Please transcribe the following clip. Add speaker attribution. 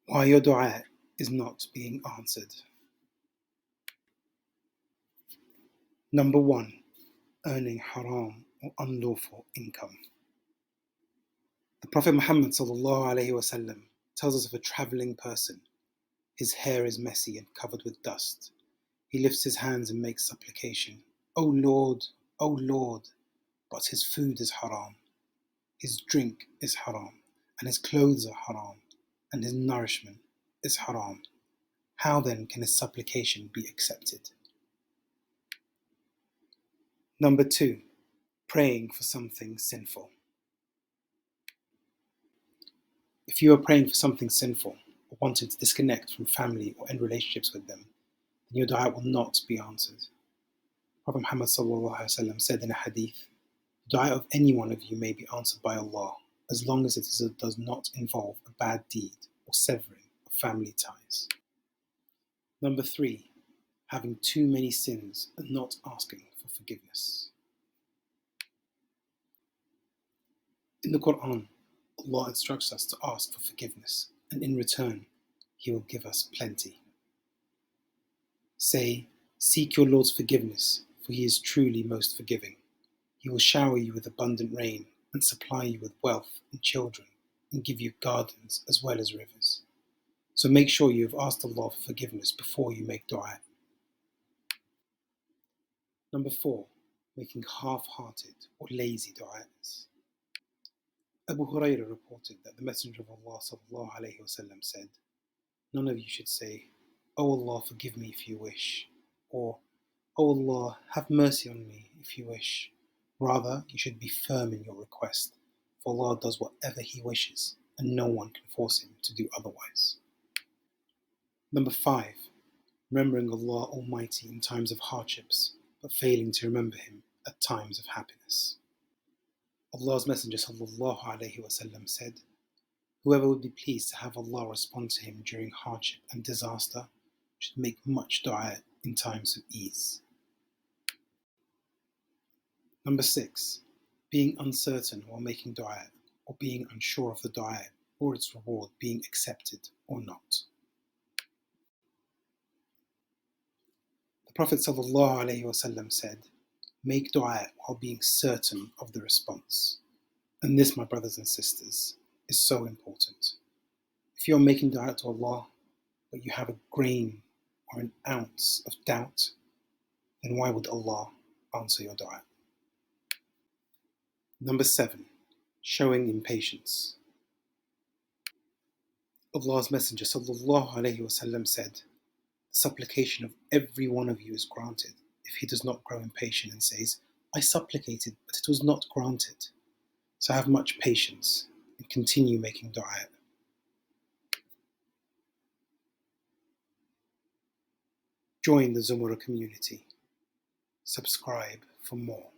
Speaker 1: Why your dua is not being answered. Number 1, earning haram or unlawful income. The Prophet Muhammad ﷺ tells us of a travelling person. His hair is messy and covered with dust. He lifts his hands and makes supplication. O Lord, O Lord, but his food is haram, his drink is haram, and his clothes are haram, and his nourishment is haram. How then can his supplication be accepted? Number 2, praying for something sinful. If you are praying for something sinful or wanting to disconnect from family or end relationships with them, then your dua will not be answered. Prophet Muhammad ﷺ said in a hadith, the dua of any one of you may be answered by Allah as long as it does not involve a bad deed or severing of family ties. Number 3, having too many sins and not asking for forgiveness. In the Quran, Allah instructs us to ask for forgiveness, and in return, He will give us plenty. Say, seek your Lord's forgiveness, for He is truly most forgiving. He will shower you with abundant rain and supply you with wealth and children and give you gardens as well as rivers. So make sure you have asked Allah for forgiveness before you make dua. Number 4, making half-hearted or lazy du'as. Abu Hurairah reported that the Messenger of Allah ﷺ said, none of you should say, O Allah, forgive me if you wish, or O Allah, have mercy on me if you wish. Rather, you should be firm in your request, for Allah does whatever He wishes, and no one can force Him to do otherwise. Number 5, remembering Allah Almighty in times of hardships, but failing to remember Him at times of happiness. Allah's Messenger ﷺ said, whoever would be pleased to have Allah respond to him during hardship and disaster should make much dua in times of ease. Number 6, being uncertain while making dua, or being unsure of the dua or its reward being accepted or not. The Prophet ﷺ said, make dua while being certain of the response. And this, my brothers and sisters, is so important. If you're making dua to Allah, but you have a grain or an ounce of doubt, then why would Allah answer your dua? Number 7, showing impatience. Allah's Messenger ﷺ said, the supplication of every one of you is granted if he does not grow impatient and says, I supplicated, but it was not granted. So have much patience and continue making dua. Join the Zumura community. Subscribe for more.